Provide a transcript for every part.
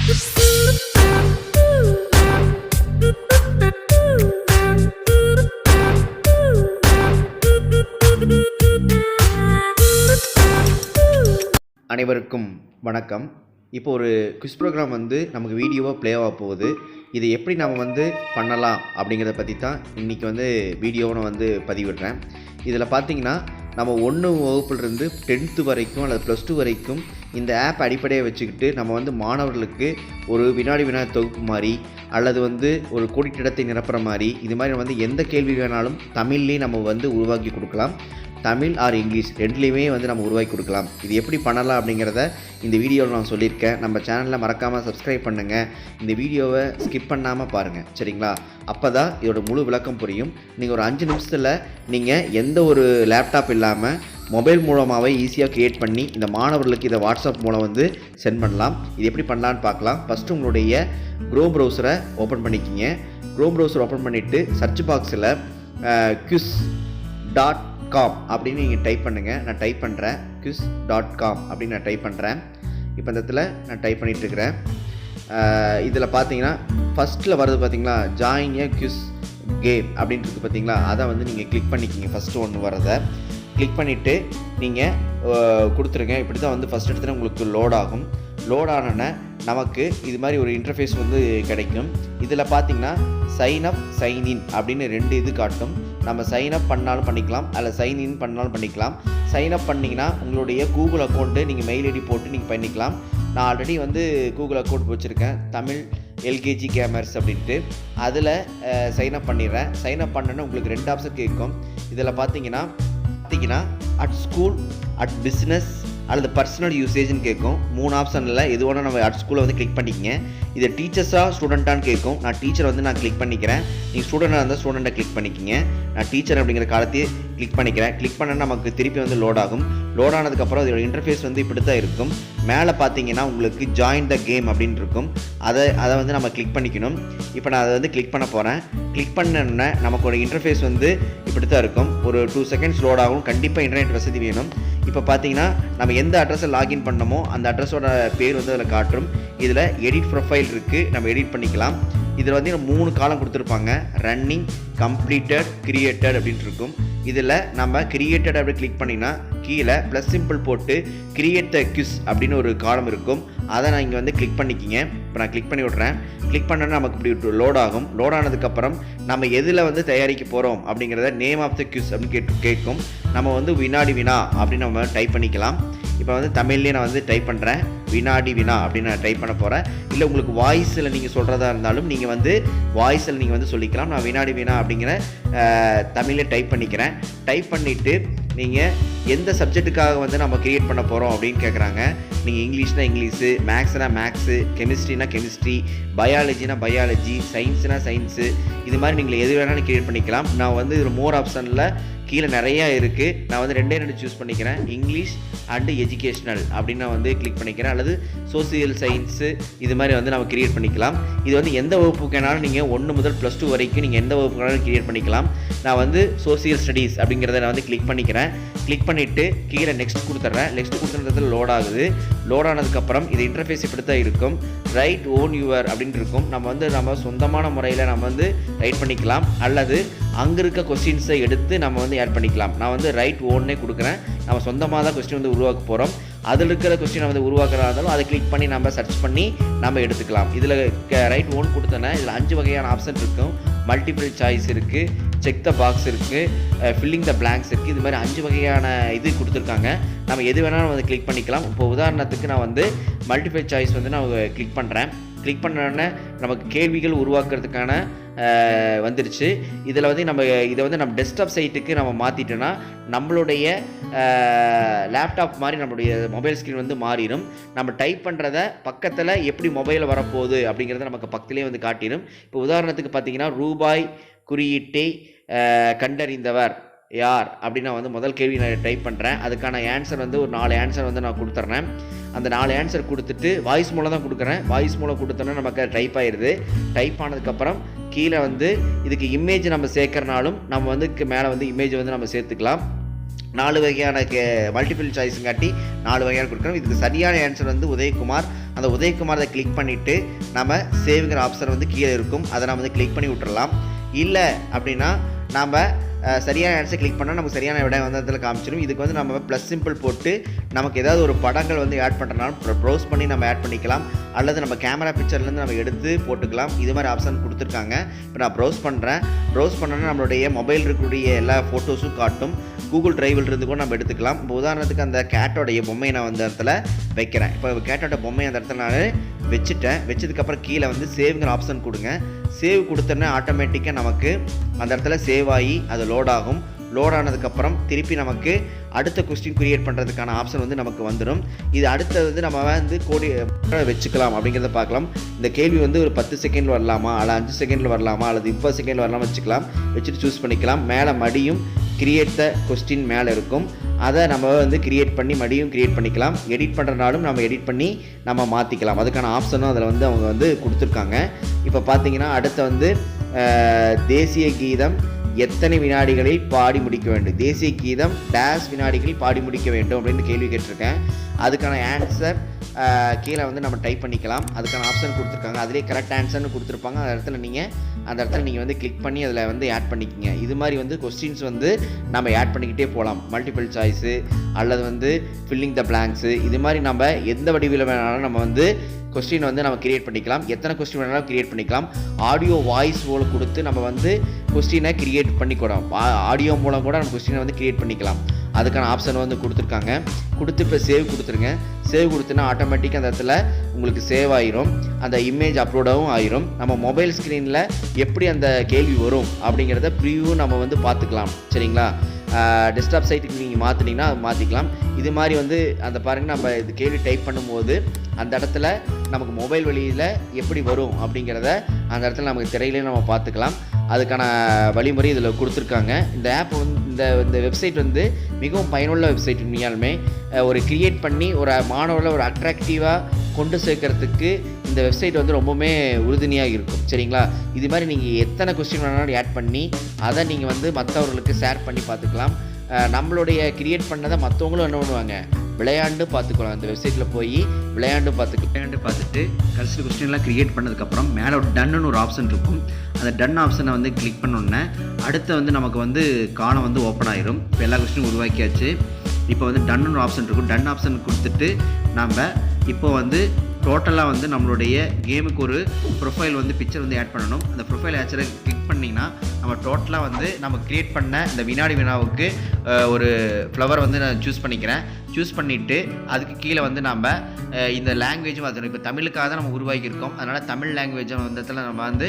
அனைவருக்கும் வணக்கம். இப்போ ஒரு குவிஸ் ப்ரோக்ராம் வந்து நமக்கு வீடியோவாக ப்ளே ஆக போகுது. இது எப்படி நம்ம வந்து பண்ணலாம் அப்படிங்கிறத பற்றி தான் இன்றைக்கி வந்து வீடியோவை நான் வந்து பதிவிடுறேன். இதில் பார்த்திங்கன்னா நம்ம 1 வகுப்புலேருந்து 10th வரைக்கும் அல்லது +2 வரைக்கும் இந்த ஆப் அடிப்படையாக வச்சுக்கிட்டு நம்ம வந்து மாணவர்களுக்கு ஒரு வினாடி வினா தொகுப்பு மாதிரி அல்லது வந்து ஒரு கோடிட்டிடத்தை நிரப்புற மாதிரி இது மாதிரி வந்து எந்த கேள்வி வேணாலும் தமிழ்லேயே நம்ம வந்து உருவாக்கி கொடுக்கலாம். தமிழ் ஆர் இங்கிலீஷ் ரெண்டுலேயுமே வந்து நம்ம உருவாக்கி கொடுக்கலாம். இது எப்படி பண்ணலாம் அப்படிங்கிறத இந்த வீடியோவில் நான் சொல்லியிருக்கேன். நம்ம சேனலில் மறக்காமல் சப்ஸ்கிரைப் பண்ணுங்கள். இந்த வீடியோவை ஸ்கிப் பண்ணாமல் பாருங்கள், சரிங்களா? அப்போ தான் இதோட முழு விளக்கம் புரியும். நீங்கள் ஒரு 5 நிமிஷத்தில் நீங்கள் எந்த ஒரு லேப்டாப் இல்லாமல் மொபைல் மூலமாகவே ஈஸியாக க்ரியேட் பண்ணி இந்த மாணவர்களுக்கு இதை வாட்ஸ்அப் மூலம் வந்து சென்ட் பண்ணலாம். இது எப்படி பண்ணலான்னு பார்க்கலாம். ஃபஸ்ட்டு உங்களுடைய க்ரோம் ப்ரௌசரை ஓப்பன் பண்ணிக்கிங்க. க்ரோம் ப்ரௌசர் ஓப்பன் பண்ணிவிட்டு சர்ச் பாக்ஸில் quiz.com அப்படின்னு நீங்கள் டைப் பண்ணுங்கள். நான் டைப் பண்ணுறேன். quiz.com அப்படின்னு நான் டைப் பண்ணுறேன். இப்போ இந்த இடத்துல நான் டைப் பண்ணிகிட்ருக்கிறேன். இதில் பார்த்தீங்கன்னா ஃபஸ்ட்டில் வருது பார்த்தீங்களா, ஜாயின் ஏ குவிஸ் கேம் அப்படின்றது பார்த்தீங்களா, அதை வந்து நீங்கள் கிளிக் பண்ணிக்கிங்க. ஃபஸ்ட்டு ஒன்று வரதை கிளிக் பண்ணிவிட்டு நீங்கள் கொடுத்துருங்க. இப்படி தான் வந்து ஃபஸ்ட் இடத்துல உங்களுக்கு லோட் ஆகும். லோட் ஆனோன்னே நமக்கு இது மாதிரி ஒரு இன்டர்ஃபேஸ் வந்து கிடைக்கும். இதில் பார்த்தீங்கன்னா சைன் அப் சைன் இன் அப்படின்னு 2 இது காட்டும். நம்ம சைன் அப் பண்ணாலும் பண்ணிக்கலாம், அதில் சைன் இன் பண்ணாலும் பண்ணிக்கலாம். சைன் அப் பண்ணிங்கன்னா உங்களுடைய கூகுள் அக்கௌண்ட்டு நீங்கள் மெயில் ஐடி போட்டு நீங்கள் பண்ணிக்கலாம். நான் ஆல்ரெடி வந்து கூகுள் அக்கௌண்ட் வச்சுருக்கேன், தமிழ் எல்கேஜி கேமர்ஸ் அப்படின்ட்டு. அதில் சைன் அப் பண்ணிடுறேன். சைன் அப் பண்ணோன்னா உங்களுக்கு 2 ஆப்ஷன் கேட்கும். இதில் பார்த்தீங்கன்னா அட் ஸ்கூல், அட் பிஸ்னஸ் அல்லது பர்சனல் யூசேஜ்னு கேட்கும். 3 ஆப்ஷனில் எது வேணால் நம்ம அட் ஸ்கூலை வந்து கிளிக் பண்ணிக்கங்க. இதை டீச்சர்ஸாக ஸ்டூடெண்ட்டான்னு கேட்கும். நான் டீச்சர் வந்து நான் கிளிக் பண்ணிக்கிறேன். நீங்கள் ஸ்டூடெண்டாக இருந்தால் ஸ்டூடெண்ட்டை கிளிக் பண்ணிக்கிங்க. நான் டீச்சர் அப்படிங்கிற காலத்தையே கிளிக் பண்ணிக்கிறேன். கிளிக் பண்ணால் நமக்கு திருப்பி வந்து லோட் ஆகும். லோட் ஆனதுக்கப்புறம் இதோட இன்டர்ஃபேஸ் வந்து இப்படி தான் இருக்கும். மேலே பார்த்தீங்கன்னா உங்களுக்கு ஜாயின் த கேம் அப்படின்னு இருக்கும். அதை வந்து நம்ம கிளிக் பண்ணிக்கணும். இப்போ நான் அதை வந்து கிளிக் பண்ண போகிறேன். கிளிக் பண்ணோன்னே நமக்கு ஒரு இன்டர்ஃபேஸ் வந்து இப்படி தான் இருக்கும். ஒரு 2 செகண்ட்ஸ் லோட் ஆகும். கண்டிப்பாக இன்டர்நெட் வசதி வேணும். இப்போ பார்த்தீங்கன்னா நம்ம எந்த அட்ரஸை லாகின் பண்ணமோ அந்த அட்ரஸோட பேர் வந்து அதில் காட்டும். இதில் எடிட் ப்ரொஃபைல் இருக்குது, நம்ம எடிட் பண்ணிக்கலாம். இதில் வந்து 3 காலம் கொடுத்துருப்பாங்க. ரன்னிங், கம்ப்ளீட்டட், கிரியேட்டட் அப்படின்ட்டு இருக்கும். இதில் நம்ம கிரியேட்டட் அப்படி கிளிக் பண்ணிங்கன்னா கீழே ப்ளஸ் சிம்பிள் போட்டு கிரியேட் த குவிஸ் அப்படின்னு ஒரு காலம் இருக்கும். அதை நான் இங்கே வந்து கிளிக் பண்ணிக்கிங்க. இப்போ நான் கிளிக் பண்ணி விட்றேன். கிளிக் பண்ணோன்னா நமக்கு இப்படி லோட் ஆகும். லோட் ஆனதுக்கப்புறம் நம்ம எதில் வந்து தயாரிக்க போகிறோம் அப்படிங்கிறத நேம் ஆஃப் த குவிஸ் அப்படின்னு கேட்கும். நம்ம வந்து வினாடி வினா அப்படின்னு நம்ம டைப் பண்ணிக்கலாம். இப்போ வந்து தமிழ்லேயே நான் வந்து டைப் பண்ணுறேன். வினாடி வினா அப்படின்னு நான் டைப் பண்ண போகிறேன். இல்லை உங்களுக்கு வாய்ஸில் நீங்கள் சொல்கிறதா இருந்தாலும் நீங்கள் வந்து வாய்ஸில் நீங்கள் வந்து சொல்லிக்கலாம். நான் வினாடி வினா அப்படிங்கிற தமிழில் டைப் பண்ணிக்கிறேன். டைப் பண்ணிவிட்டு நீங்கள் எந்த சப்ஜெக்ட்டுக்காக வந்து நம்ம க்ரியேட் பண்ண போகிறோம் அப்படின்னு கேட்குறாங்க. நீங்கள் இங்கிலீஷ்னால் இங்கிலீஷு, மேக்ஸ்னால் மேக்ஸு, கெமிஸ்ட்ரினா கெமிஸ்ட்ரி, பயாலஜினா பயாலஜி, சயின்ஸுனா சயின்ஸு, இது மாதிரி நீங்கள் எது வேணாலும் க்ரியேட் பண்ணிக்கலாம். நான் வந்து இதில் மோர் ஆப்ஷனில் கீழே நிறையா இருக்குது. நான் வந்து 2 சூஸ் பண்ணிக்கிறேன். இங்கிலீஷ் அண்டு எஜுகேஷ்னல் அப்படின்னு நான் வந்து கிளிக் பண்ணிக்கிறேன். அல்லது சோசியல் சயின்ஸு இது மாதிரி வந்து நம்ம கிரியேட் பண்ணிக்கலாம். இது வந்து எந்த வகுப்புக்குனாலும் நீங்கள் 1 முதல் +2 வரைக்கும் நீங்கள் எந்த வகுப்புனாலும் கிரியேட் பண்ணிக்கலாம். நான் வந்து சோசியல் ஸ்டடீஸ் அப்படிங்கிறத நான் வந்து கிளிக் பண்ணிக்கிறேன். கிளிக் பண்ணிவிட்டு கீழே நெக்ஸ்ட் கொடுத்துட்றேன். நெக்ஸ்ட் கொடுத்துறதுல லோட் ஆகுது. லோட் ஆனதுக்கப்புறம் இது இன்டர்ஃபேஸ் இப்படி தான் இருக்கும். ரைட் ஓன் யுவர் அப்படின்னு இருக்கும். நம்ம சொந்தமான முறையில் நம்ம வந்து ரைட் பண்ணிக்கலாம். அல்லது அங்கே இருக்க கொஸ்டின்ஸை எடுத்து நம்ம வந்து ஆட் பண்ணிக்கலாம். நான் வந்து ரைட் ஓன்னே கொடுக்குறேன். நம்ம சொந்தமாக தான் கொஸ்டின் வந்து உருவாக்க போகிறோம். அதில் இருக்கிற கொஸ்டினை வந்து உருவாக்குறதா இருந்தாலும் அதை கிளிக் பண்ணி நம்ம சர்ச் பண்ணி நம்ம எடுத்துக்கலாம். இதில் ரைட் ஓன் கொடுத்தோன்னா இதில் 5 வகையான ஆப்ஷன் இருக்கும். மல்டிபிள் சாய்ஸ் இருக்குது, செக் த பாக்ஸ் இருக்குது, ஃபில்லிங் த பிளாங்க்ஸ் இருக்குது. இது மாதிரி 5 வகையான இது கொடுத்துருக்காங்க. நம்ம எது வேணாலும் வந்து கிளிக் பண்ணிக்கலாம். இப்போ உதாரணத்துக்கு நான் வந்து மல்டிபிள் சாய்ஸ் வந்து நான் கிளிக் பண்ணுறேன். கிளிக் பண்ணோடனே நமக்கு கேள்விகள் உருவாக்குறதுக்கான வந்துருச்சு. இதில் வந்து இதை வந்து நம்ம டெஸ்க்டாப் சைட்டுக்கு நம்ம மாற்றிட்டோன்னா நம்மளுடைய லேப்டாப் மாதிரி நம்மளுடைய மொபைல் ஸ்க்ரீன் வந்து மாறிடும். நம்ம டைப் பண்ணுறத பக்கத்தில் எப்படி மொபைலில் வரப்போகுது அப்படிங்கிறத நமக்கு பக்கத்துலேயே வந்து காட்டிடும். இப்போ உதாரணத்துக்கு பார்த்தீங்கன்னா ரூபாய் குறியீட்டை கண்டறிந்தவர் யார் அப்படின்னு நான் வந்து முதல் கேள்வி நான் டைப் பண்ணுறேன். அதுக்கான ஆன்சர் வந்து ஒரு 4 ஆன்சர் வந்து நான் கொடுத்துட்றேன். அந்த 4 ஆன்சர் கொடுத்துட்டு வாய்ஸ் மூலம் தான் கொடுக்குறேன். வாய்ஸ் மூலம் கொடுத்தோன்னா நமக்கு டைப் ஆயிடுது. டைப் ஆனதுக்கப்புறம் கீழே வந்து இதுக்கு இமேஜ் நம்ம சேர்க்கறனாலும் நம்ம வந்து மேலே வந்து இமேஜ் வந்து நம்ம சேர்த்துக்கலாம். 4 வகையான மல்டிபிள் சாய்ஸுங்காட்டி 4 வகையான கொடுக்குறோம். இதுக்கு சரியான ஆன்சர் வந்து உதயகுமார். அந்த உதயகுமார் அதை கிளிக் பண்ணிவிட்டு நம்ம சேவ்ங்கிற ஆப்ஷன் வந்து கீழே இருக்கும், அதை நம்ம வந்து கிளிக் பண்ணி விட்டுறலாம். இல்லை அப்படின்னா நாம் சரியான ஆன்சர் கிளிக் பண்ணால் நமக்கு சரியான விடை வந்து அதில் காமிச்சிடும். இதுக்கு வந்து நம்ம ப்ளஸ் சிம்பிள் போட்டு நமக்கு ஏதாவது ஒரு படங்கள் வந்து ஆட் பண்ணுறனாலும் ப்ரௌஸ் பண்ணி நம்ம ஆட் பண்ணிக்கலாம், அல்லது நம்ம கேமரா பிக்சர்லேருந்து நம்ம எடுத்து போட்டுக்கலாம். இது மாதிரி ஆப்ஷன் கொடுத்துருக்காங்க. இப்போ நான் ப்ரௌஸ் பண்ணோன்னா நம்மளுடைய மொபைல் இருக்கக்கூடிய எல்லா ஃபோட்டோஸும் காட்டும். கூகுள் டிரைவில் இருந்து கூட நம்ம எடுத்துக்கலாம். இப்போ உதாரணத்துக்கு அந்த கேட்டோடைய பொம்மையை நான் அந்த இடத்துல வைக்கிறேன். இப்போ கேட்டோட பொம்மையை அந்த இடத்துல நான் வச்சதுக்கப்புறம் கீழே வந்து சேவ்ங்கிற ஆப்ஷன் கொடுங்க. சேவ் கொடுத்தோன்னே ஆட்டோமேட்டிக்காக நமக்கு அந்த இடத்துல சேவ் ஆகி அது லோட் ஆகும். லோட் ஆனதுக்கப்புறம் திருப்பி நமக்கு அடுத்த கொஸ்டின் கிரியேட் பண்ணுறதுக்கான ஆப்ஷன் வந்து நமக்கு வந்துடும். இது அடுத்தது வந்து நம்ம வந்து கோடி வச்சுக்கலாம் அப்படிங்கிறத பார்க்கலாம். இந்த கேள்வி வந்து ஒரு 10 செகண்டில் வரலாமா, அல்லது 5 செகண்டில் வரலாமா, அல்லது 30 செகண்டில் வரலாமா வச்சுக்கலாம். வச்சுட்டு சூஸ் பண்ணிக்கலாம். மேலே மடியும் கிரியேட் த கொஸ்டின் மேலே இருக்கும், அதை நம்ம வந்து கிரியேட் பண்ணி மடியும் கிரியேட் பண்ணிக்கலாம். எடிட் பண்ணுறனாலும் நம்ம எடிட் பண்ணி நம்ம மாற்றிக்கலாம். அதுக்கான ஆப்ஷனும் அதில் வந்து அவங்க வந்து கொடுத்துருக்காங்க. இப்போ பார்த்தீங்கன்னா அடுத்த வந்து தேசிய கீதம் எத்தனை வினாடிகளில் பாடி முடிக்க வேண்டும், தேசிய கீதம் டேஷ் வினாடிகளில் பாடி முடிக்க வேண்டும் அப்படின்னு கேள்வி கேட்டிருக்கேன். அதுக்கான ஆன்சர் கீழே வந்து நம்ம டைப் பண்ணிக்கலாம். அதுக்கான ஆப்ஷன் கொடுத்துருக்காங்க. அதிலே கரெக்ட் ஆன்சர்னு கொடுத்துருப்பாங்க. அந்த இடத்துல நீங்கள் வந்து கிளிக் பண்ணி அதில் வந்து ஆட் பண்ணிக்கோங்க. இது மாதிரி வந்து கொஸ்டின்ஸ் வந்து நம்ம ஆட் பண்ணிக்கிட்டே போகலாம். மல்டிபிள் சாய்ஸு அல்லது வந்து ஃபில்லிங் த பிளாங்க்ஸு, இது மாதிரி நம்ம எந்த வடிவில் வேணாலும் நம்ம வந்து கொஸ்டின் வந்து நம்ம கிரியேட் பண்ணிக்கலாம். எத்தனை கொஸ்டின் வேணாலும் கிரியேட் பண்ணிக்கலாம். ஆடியோ வாய்ஸ் மூலம் கொடுத்து நம்ம வந்து கொஸ்டினை கிரியேட் பண்ணிக்கூடலாம். ஆடியோ மூலம் கூட நம்ம கொஸ்டினை வந்து கிரியேட் பண்ணிக்கலாம். அதுக்கான ஆப்ஷன் வந்து கொடுத்துருக்காங்க. கொடுத்து இப்போ சேவ் கொடுத்துருங்க. சேவ் கொடுத்துனா ஆட்டோமேட்டிக்காக அந்த இடத்துல உங்களுக்கு சேவ் ஆயிரும். அந்த இமேஜ் அப்லோடாகவும் ஆயிரும். நம்ம மொபைல் ஸ்க்ரீனில் எப்படி அந்த கேள்வி வரும் அப்படிங்கிறத ப்ரிவியூ நம்ம வந்து பார்த்துக்கலாம். சரிங்களா? டெஸ்க்டாப் சைட்டுக்கு நீங்கள் மாற்றினீங்கன்னா அது மாற்றிக்கலாம். இது மாதிரி வந்து அந்த பாருங்கள், நம்ம இது கேள்வி டைப் பண்ணும்போது அந்த இடத்துல நமக்கு மொபைல் வழியில் எப்படி வரும் அப்படிங்கிறத அந்த இடத்துல நமக்கு திரையிலே நம்ம பார்த்துக்கலாம். அதுக்கான வழிமுறை இதில் கொடுத்துருக்காங்க. இந்த ஆப் வந்து இந்த வெப்சைட் வந்து மிகவும் பயனுள்ள வெப்சைட். உண்மையாலுமே ஒரு கிரியேட் பண்ணி ஒரு மாணவர்களை ஒரு அட்ராக்டிவாக கொண்டு சேர்க்கறதுக்கு இந்த வெப்சைட் வந்து ரொம்பவுமே உறுதுணையாக இருக்கும். சரிங்களா? இது மாதிரி நீங்கள் எத்தனை கொஸ்டின் வேணாலும் ஆட் பண்ணி அதை நீங்கள் வந்து மற்றவர்களுக்கு ஷேர் பண்ணி பார்த்துக்கலாம். நம்மளுடைய கிரியேட் பண்ணதை மற்றவங்களும் என்ன பண்ணுவாங்க, விளையாண்டு பார்த்துக்கலாம். அந்த வெப்சைட்டில் போய் விளையாண்டு பார்த்துட்டு கடைசி கொஸ்டின்லாம் கிரியேட் பண்ணதுக்கப்புறம் மேலே ஒரு டன்னு ஒரு ஆப்ஷன் இருக்கும். அந்த டன் ஆப்ஷனை வந்து கிளிக் பண்ணோன்னே அடுத்து வந்து நமக்கு வந்து காணம் வந்து ஓப்பன் ஆயிரும். இப்போ எல்லா கொஸ்டினும் உருவாக்கியாச்சு. இப்போ வந்து டன்னு ஒரு ஆப்ஷன் இருக்கும். டன் ஆப்ஷன் கொடுத்துட்டு நம்ம இப்போ வந்து டோட்டலாக வந்து நம்மளுடைய கேமுக்கு ஒரு ப்ரொஃபைல் வந்து பிக்சர் வந்து ஆட் பண்ணணும். அந்த ப்ரொஃபைல் ஆக்சுவலாக கிளிக் பண்ணிங்கன்னா நம்ம டோட்டலாக வந்து நம்ம க்ரியேட் பண்ண இந்த வினாவுக்கு ஒரு ஃப்ளவர் வந்து நான் சூஸ் பண்ணிக்கிறேன். சூஸ் பண்ணிவிட்டு அதுக்கு கீழே வந்து நம்ம இந்த லாங்குவேஜும் மாற்றணும். இப்போ தமிழுக்காக தான் நம்ம உருவாக்கியிருக்கோம். அதனால் தமிழ் லாங்குவேஜை அந்த இடத்துல நம்ம வந்து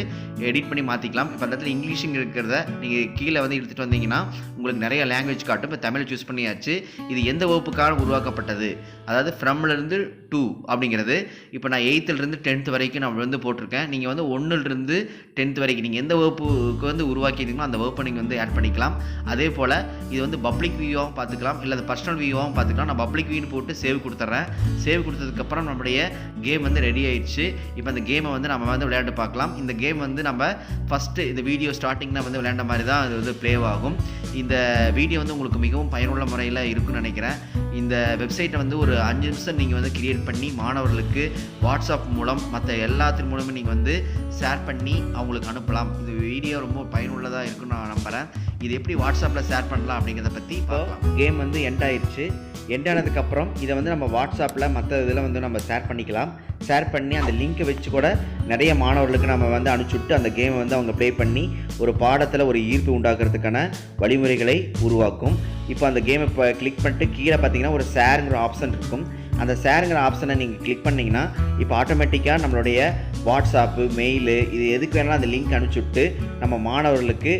எடிட் பண்ணி மாற்றிக்கலாம். இப்போ அந்த இடத்துல இங்கிலீஷுங்க இருக்கிறத நீங்கள் கீழே வந்து எடுத்துகிட்டு வந்தீங்கன்னா உங்களுக்கு நிறைய லாங்குவேஜ் காட்டும். இப்போ தமிழ் சூஸ் பண்ணியாச்சு. இது எந்த வகுப்புக்காக உருவாக்கப்பட்டது, அதாவது ஃப்ரம்லேருந்து 2 அப்படிங்கிறது. இப்போ நான் 8th-லேருந்து 10th வரைக்கும் நான் வந்து போட்டிருக்கேன். நீங்கள் வந்து 1லேருந்து 10th வரைக்கும் நீங்கள் எந்த வகுப்புக்கு வந்து உருவாக்கியிருக்கீங்களோ அந்த வகுப்பை நீங்கள் வந்து ஆட் பண்ணிக்கலாம். அதே போல் இது வந்து பப்ளிக் வியூவாகவும் பார்த்துக்கலாம், இல்லை அது பர்சனல் வியூவாகவும் பார்த்துக்கலாம். நான் பப்ளிக் வியூன்னு போட்டு சேவ் கொடுத்துட்றேன். சேவ் கொடுத்ததுக்கப்புறம் நம்மளுடைய கேம் வந்து ரெடி ஆயிடுச்சு. இப்போ அந்த கேமை வந்து நம்ம வந்து விளையாண்டு பார்க்கலாம். இந்த கேம் வந்து நம்ம ஃபஸ்ட்டு இந்த வீடியோ ஸ்டார்டிங்கில் வந்து விளையாண்ட மாதிரி தான் அது வந்து ப்ளே ஆகும். இந்த வீடியோ வந்து உங்களுக்கு மிகவும் பயனுள்ள முறையில் இருக்குன்னு நினைக்கிறேன். இந்த வெப்சைட்டை வந்து ஒரு 5 நிமிஷம் நீங்கள் வந்து கிரியேட் பண்ணி மாணவர்களுக்கு வாட்ஸ்அப் மூலம் மற்ற எல்லாத்தின் மூலமும் நீங்கள் வந்து ஷேர் பண்ணி அவங்களுக்கு அனுப்பலாம். இந்த வீடியோ ரொம்ப பயனுள்ளதாக இருக்குன்னு நான் நம்புகிறேன். இது எப்படி வாட்ஸ்அப்பில் ஷேர் பண்ணலாம் அப்படிங்கிறத பற்றி பார்க்கலாம். கேம் வந்து எண்ட் ஆயிடுச்சு. எண்ட் ஆனதுக்கப்புறம் இதை வந்து நம்ம வாட்ஸ்அப்பில் மற்ற இதில் வந்து நம்ம ஷேர் பண்ணிக்கலாம். ஷேர் பண்ணி அந்த லிங்க்கை வச்சு கூட நிறைய மாணவர்களுக்கு நம்ம வந்து அனுப்பிச்சுட்டு அந்த கேமை வந்து அவங்க ப்ளே பண்ணி ஒரு பாடத்தில் ஒரு ஈர்ப்பு உண்டாக்குறதுக்கான வழிமுறைகளை உருவாக்கும். இப்போ அந்த கேமை இப்போ கிளிக் பண்ணிட்டு கீழே பார்த்தீங்கன்னா ஒரு ஷேருங்கிற ஆப்ஷன் இருக்கும். அந்த ஷேருங்கிற ஆப்ஷனை நீங்கள் கிளிக் பண்ணிங்கன்னா இப்போ ஆட்டோமேட்டிக்காக நம்மளுடைய வாட்ஸ்அப்பு, மெயிலு இது எதுக்கு வேணாலும் அந்த லிங்க் அனுப்பிச்சுட்டு நம்ம மாணவர்களுக்கு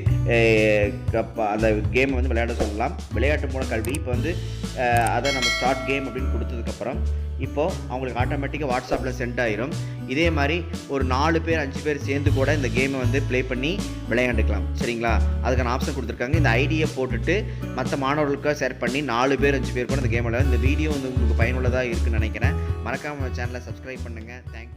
அந்த கேமை வந்து விளையாட சொல்லலாம். விளையாட்டு மூலம் கல்வி இப்போ வந்து அதை நம்ம ஸ்டார்ட் கேம் அப்படின்னு கொடுத்ததுக்கப்புறம் இப்போது அவங்களுக்கு ஆட்டோமேட்டிக்காக வாட்ஸ்அப்பில் சென்ட் ஆயிரும். இதே மாதிரி ஒரு 4 பேர் 5 பேர் சேர்ந்து கூட இந்த கேமை வந்து ப்ளே பண்ணி விளையாண்டுக்கலாம். சரிங்களா? அதுக்கான ஆப்ஷன் கொடுத்துருக்காங்க. இந்த ஐடியை போட்டுட்டு மற்ற மாணவர்களுக்காக ஷேர் பண்ணி 4 பேர் 5 பேர் கூட இந்த கேம் விளையாட. இந்த வீடியோ வந்து உங்களுக்கு பயனுள்ளதாக இருக்குன்னு நினைக்கிறேன். மறக்காமல் சேனலை சப்ஸ்கிரைப் பண்ணுங்கள். தேங்க்யூ.